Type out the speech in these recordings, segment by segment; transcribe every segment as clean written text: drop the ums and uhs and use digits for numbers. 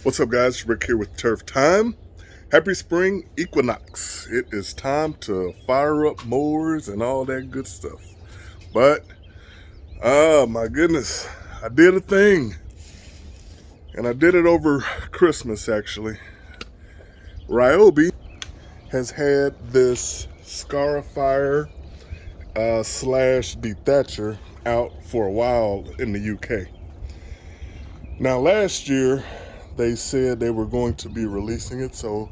What's up, guys? Rick here with Turf Time. Happy spring equinox. It is time to fire up mowers and all that good stuff. But, oh my goodness, I did a thing. And I did it over Christmas, actually. Ryobi has had this Scarifier slash Dethatcher out for a while in the UK. Now, last year, they said they were going to be releasing it, so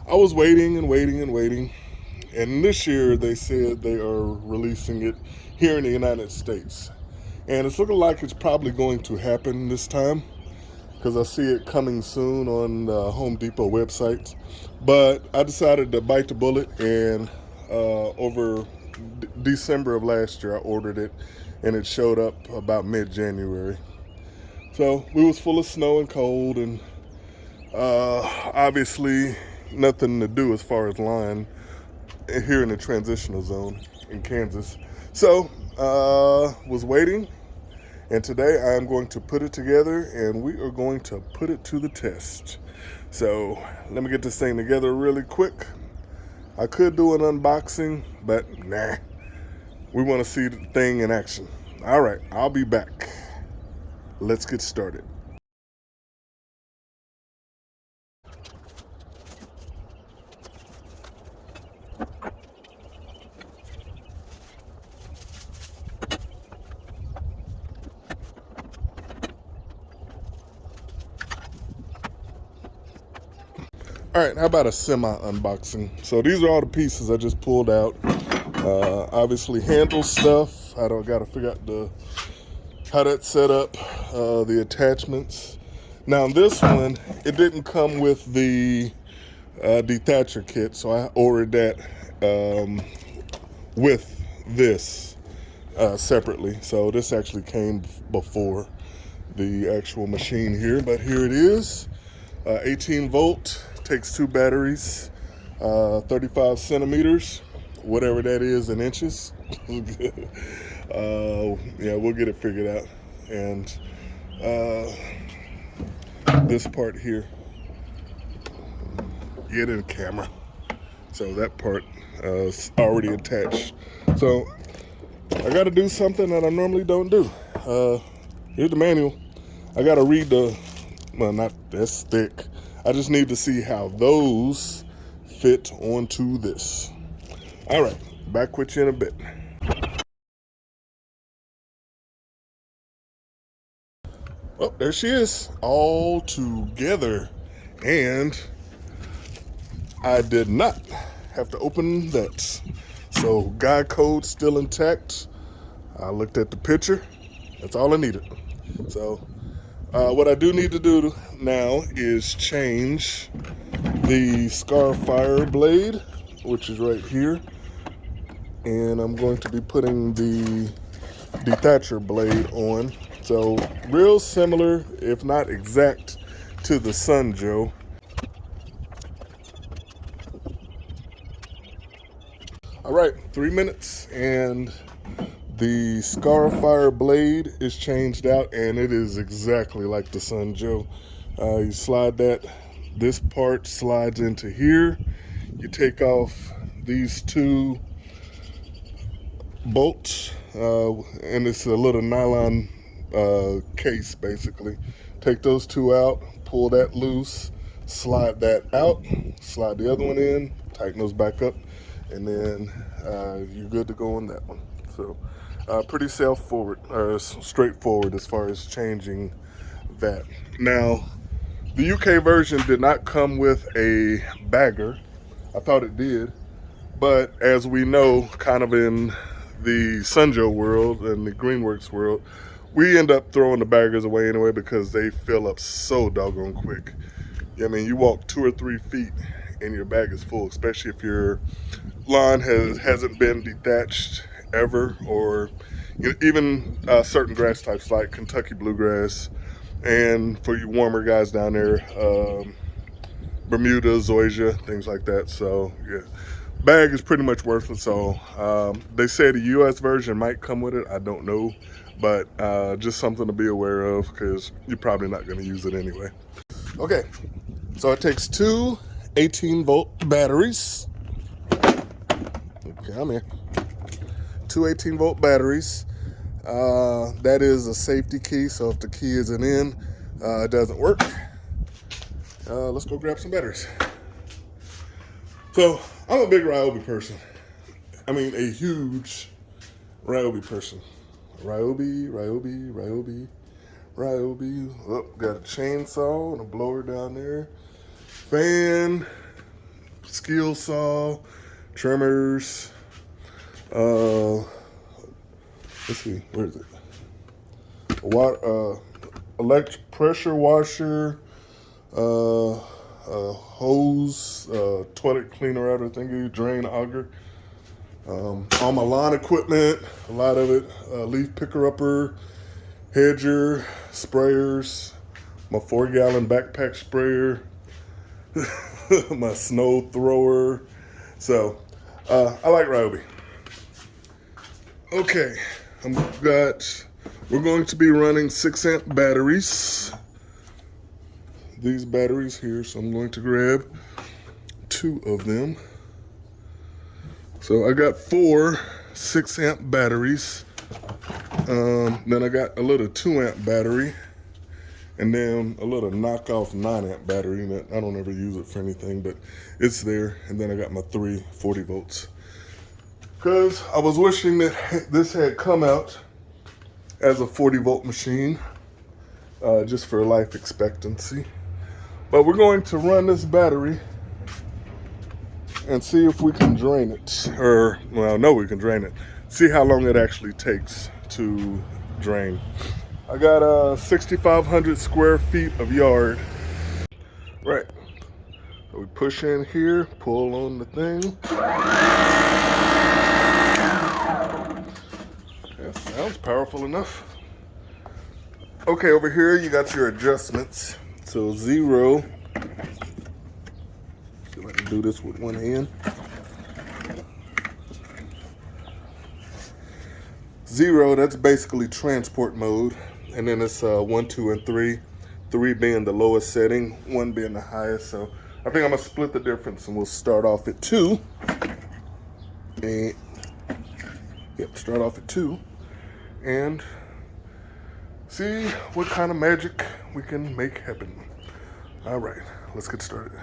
I was waiting and waiting and waiting. And this year, they said they are releasing it here in the United States. And it's looking like it's probably going to happen this time because I see it coming soon on the Home Depot website. But I decided to bite the bullet, and over December of last year, I ordered it, and it showed up about mid-January. So we was full of snow and cold, and obviously nothing to do as far as line here in the transitional zone in Kansas. So was waiting, and today I am going to put it together, and we are going to put it to the test. So let me get this thing together really quick. I could do an unboxing, but nah. We want to see the thing in action. All right, I'll be back. Let's get started. All right, how about a semi-unboxing? So these are all the pieces I just pulled out. Obviously handle stuff. I don't gotta figure out how that's set up. The attachments. Now this one, it didn't come with the Dethatcher kit, so I ordered that with this separately. So this actually came before the actual machine here, but here it is. 18 volt, takes 2 batteries, 35 centimeters, whatever that is in inches. Yeah, we'll get it figured out. And this part here, get in camera. So that part is already attached. So I got to do something that I normally don't do. Here's the manual. I got to read well, not that's thick. I just need to see how those fit onto this. All right, back with you in a bit. Oh, there she is, all together. And I did not have to open that. So guide code still intact. I looked at the picture. That's all I needed. So what I do need to do now is change the Scarifier blade, which is right here. And I'm going to be putting the Dethatcher blade on. So real similar, if not exact, to the Sun Joe. All right, 3 minutes, and the Scarifier blade is changed out, and it is exactly like the Sun Joe. You slide that, this part slides into here. You take off these 2 bolts, and it's a little nylon case basically. Take those 2 out, pull that loose, slide that out, slide the other one in, tighten those back up, and then you're good to go on that one. So pretty straightforward as far as changing that. Now the UK version did not come with a bagger. I thought it did, but as we know, kind of in the Sunjoe world and the Greenworks world, we end up throwing the baggers away anyway because they fill up so doggone quick. I mean, you walk 2 or 3 feet and your bag is full, especially if your lawn hasn't been detached ever, or even certain grass types like Kentucky bluegrass, and for you warmer guys down there, Bermuda, zoysia, things like that. So yeah, bag is pretty much worthless. So they say the US version might come with it. I don't know, but just something to be aware of because you're probably not going to use it anyway. Okay, so it takes two 18-volt batteries. Okay, I'm here. Two 18-volt batteries. That is a safety key, so if the key isn't in, it doesn't work. Let's go grab some batteries. So, I'm a big Ryobi person. I mean, a huge Ryobi person. Ryobi. Oh, got a chainsaw and a blower down there. Fan, skill saw, trimmers. Let's see, where is it? Electric pressure washer, hose, toilet cleaner outer thingy, drain auger. All my lawn equipment, a lot of it, leaf picker upper, hedger, sprayers, my 4-gallon backpack sprayer, my snow thrower. So, I like Ryobi. Okay, we're going to be running 6-amp batteries. These batteries here, so I'm going to grab 2 of them. So I got 4 6-amp batteries. Then I got a little 2-amp battery, and then a little knockoff 9-amp battery that I don't ever use it for anything, but it's there. And then I got my 3 40 volts. Because I was wishing that this had come out as a 40-volt machine, just for life expectancy. But we're going to run this battery and see if we can drain it. Or, well, no, we can drain it. See how long it actually takes to drain. I got 6,500 square feet of yard. Right. So we push in here, pull on the thing. That sounds powerful enough. Okay, over here you got your adjustments. So 0. See if I can do this with one hand. 0, that's basically transport mode. And then it's 1, 2, and 3. 3 being the lowest setting, 1 being the highest. So I think I'm gonna split the difference and we'll start off at 2. And yep, start off at 2. And see what kind of magic we can make happen. All right, let's get started.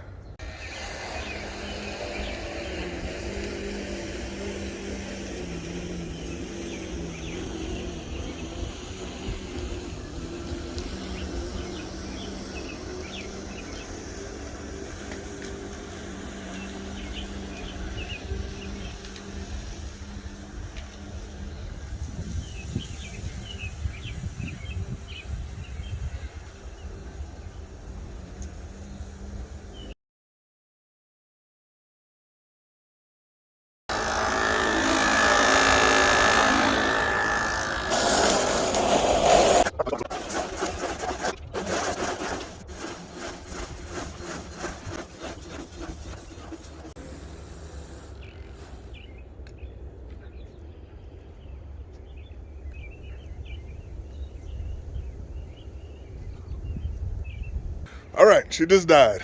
All right, she just died.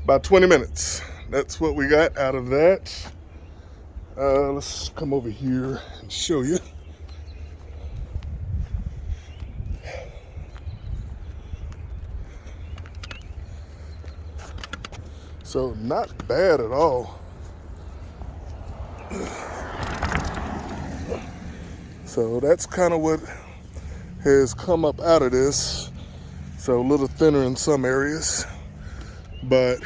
About 20 minutes. That's what we got out of that. Let's come over here and show you. So not bad at all. So that's kind of what has come up out of this. So a little thinner in some areas, but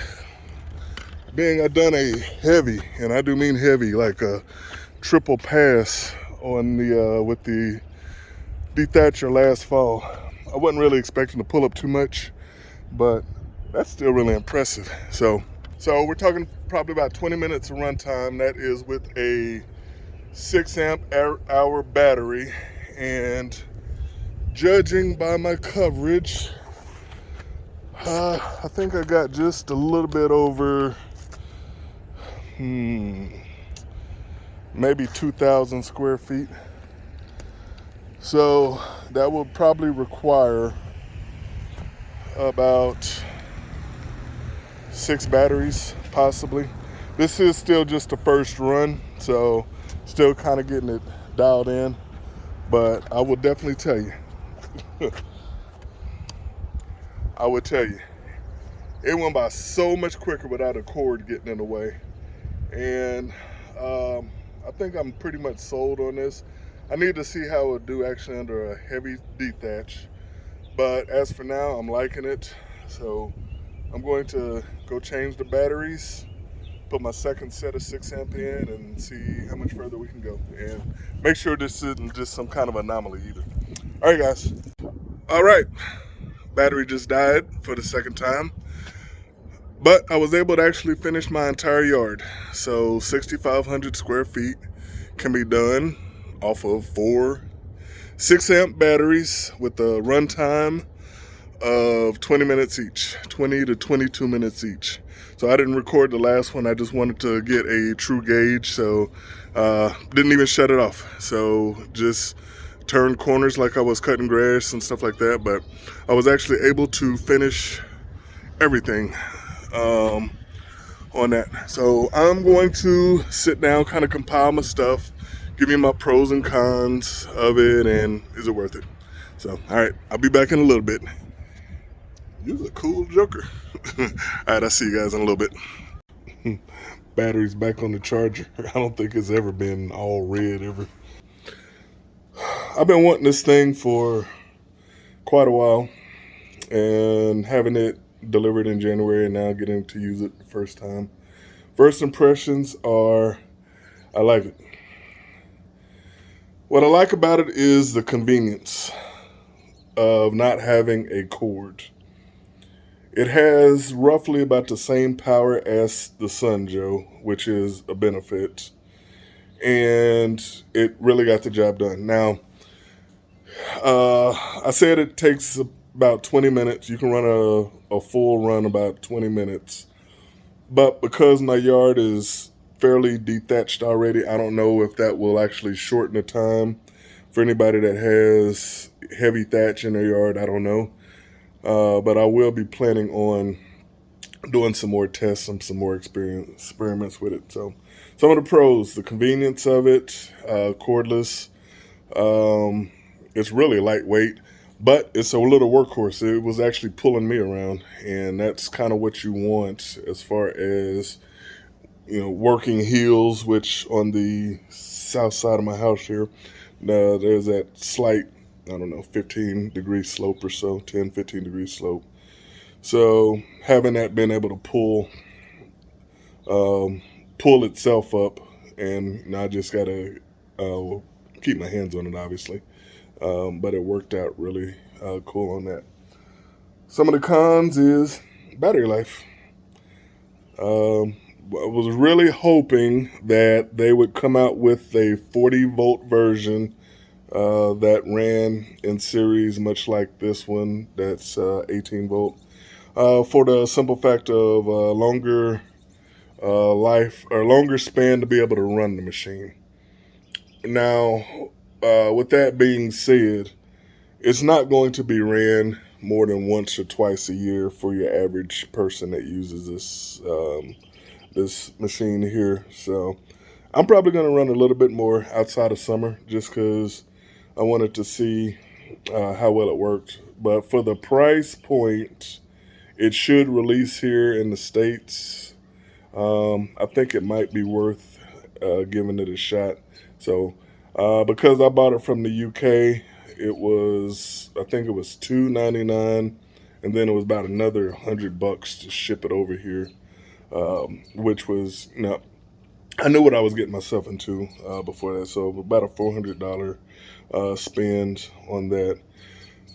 being I done a heavy, and I do mean heavy, like a triple pass on the with the Dethatcher last fall. I wasn't really expecting to pull up too much, but that's still really impressive. So we're talking probably about 20 minutes of runtime. That is with a 6-amp hour battery, and judging by my coverage, I think I got just a little bit over, maybe 2,000 square feet. So that will probably require about 6 batteries, possibly. This is still just the first run, so still kind of getting it dialed in. But I will definitely tell you, I would tell you, it went by so much quicker without a cord getting in the way. And I think I'm pretty much sold on this. I need to see how it would do actually under a heavy dethatch. But as for now, I'm liking it. So I'm going to go change the batteries, put my second set of 6 amp in, and see how much further we can go. And make sure this isn't just some kind of anomaly either. All right, guys. All right. Battery just died for the second time. But I was able to actually finish my entire yard. So 6,500 square feet can be done off of 4 6 amp batteries with a runtime of 20 minutes each, 20 to 22 minutes each. So I didn't record the last one. I just wanted to get a true gauge. So didn't even shut it off. So just turned corners like I was cutting grass and stuff like that. But I was actually able to finish everything on that. So I'm going to sit down, kind of compile my stuff, give you my pros and cons of it, and is it worth it? So, all right, I'll be back in a little bit. You're a cool joker. All right, I'll see you guys in a little bit. Battery's back on the charger. I don't think it's ever been all red ever. I've been wanting this thing for quite a while, and having it delivered in January and now getting to use it the first time. First impressions are, I like it. What I like about it is the convenience of not having a cord. It has roughly about the same power as the Sunjo, which is a benefit. And it really got the job done. Now, I said it takes about 20 minutes. You can run a full run about 20 minutes. But because my yard is fairly dethatched already, I don't know if that will actually shorten the time. For anybody that has heavy thatch in their yard, I don't know. But I will be planning on doing some more tests and some more experiments with it. So some of the pros, the convenience of it, cordless. It's really lightweight, but it's a little workhorse. It was actually pulling me around, and that's kind of what you want as far as, working hills, which on the south side of my house here, there's that slight, 15-degree slope or so, 10, 15-degree slope. So having that been able to pull itself up, and I just got to keep my hands on it, obviously. But it worked out really cool on that. Some of the cons is battery life. I was really hoping that they would come out with a 40-volt version that ran in series, much like this one that's 18 volt, for the simple fact of longer life or longer span to be able to run the machine. Now, with that being said, it's not going to be ran more than once or twice a year for your average person that uses this machine here. So I'm probably going to run a little bit more outside of summer just because I wanted to see how well it worked. But for the price point, it should release here in the States. I think it might be worth giving it a shot. So because I bought it from the UK, I think it was $2.99, and then it was about another $100 to ship it over here, which was, I knew what I was getting myself into before that. So about a $400 spend on that.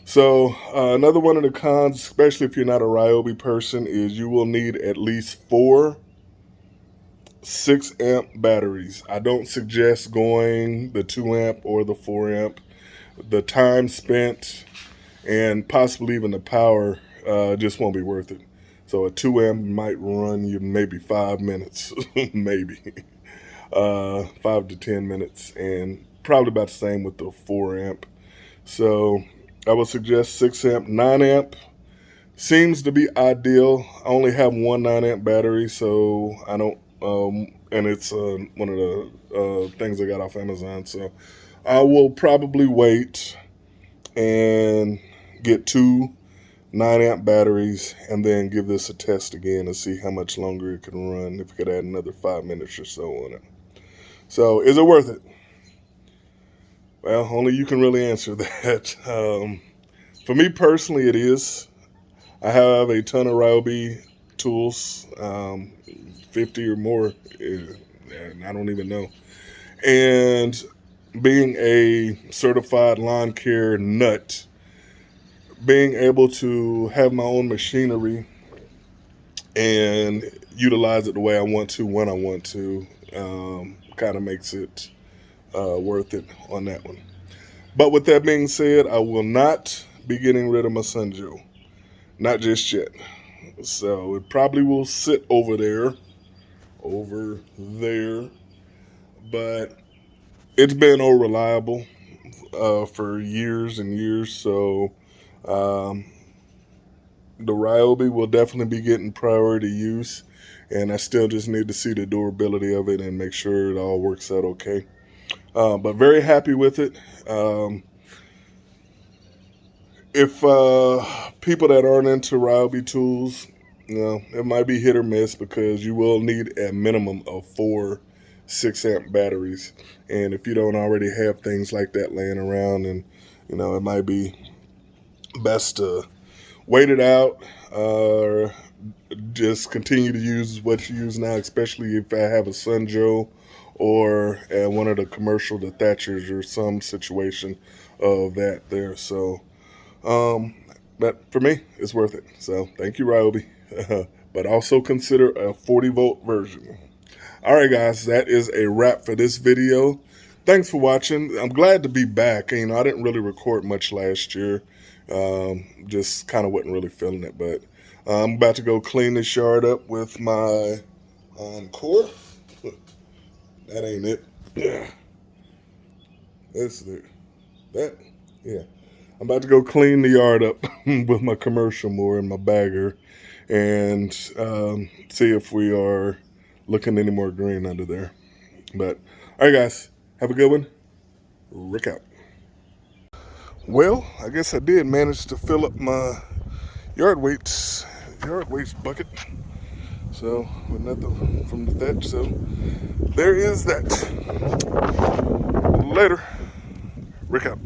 So another one of the cons, especially if you're not a Ryobi person, is you will need at least 4 6 amp batteries. I don't suggest going the 2 amp or the 4 amp. The time spent and possibly even the power just won't be worth it. So a 2 amp might run you maybe 5 minutes, maybe 5 to 10 minutes, and probably about the same with the 4 amp. So I would suggest 6 amp, 9 amp Seems to be ideal. I only have one 9 amp battery, so I don't, and it's one of the things I got off Amazon. So I will probably wait and get two 9 amp batteries and then give this a test again and see how much longer it can run, if it could add another 5 minutes or so on it. So is it worth it? Well, only you can really answer that. For me personally, it is. I have a ton of Ryobi tools, 50 or more, and I don't even know. And being a certified lawn care nut, being able to have my own machinery and utilize it the way I want to, when I want to, kind of makes it worth it on that one. But with that being said, I will not be getting rid of my Sunjo. Not just yet. So it probably will sit over there. But it's been reliable for years and years. So the Ryobi will definitely be getting priority use. And I still just need to see the durability of it and make sure it all works out okay. But very happy with it. If people that aren't into Ryobi tools, it might be hit or miss because you will need a minimum of 4 6 amp batteries. And if you don't already have things like that laying around, and it might be best to wait it out or just continue to use what you use now, especially if I have a Sunjo or one of the commercial Dethatchers or some situation of that there. So but for me, it's worth it. So thank you, Ryobi. But also consider a 40-volt version. All right, guys, that is a wrap for this video. Thanks for watching. I'm glad to be back. I didn't really record much last year. Just kind of wasn't really feeling it. But I'm about to go clean this yard up with my core. That ain't it. Yeah. That's it. That, yeah. I'm about to go clean the yard up with my commercial mower and my bagger and see if we are looking any more green under there. But, all right, guys, have a good one. Rick out. Well, I guess I did manage to fill up my yard waste bucket. So, with nothing from the thatch. So, there is that. Later. Rick out.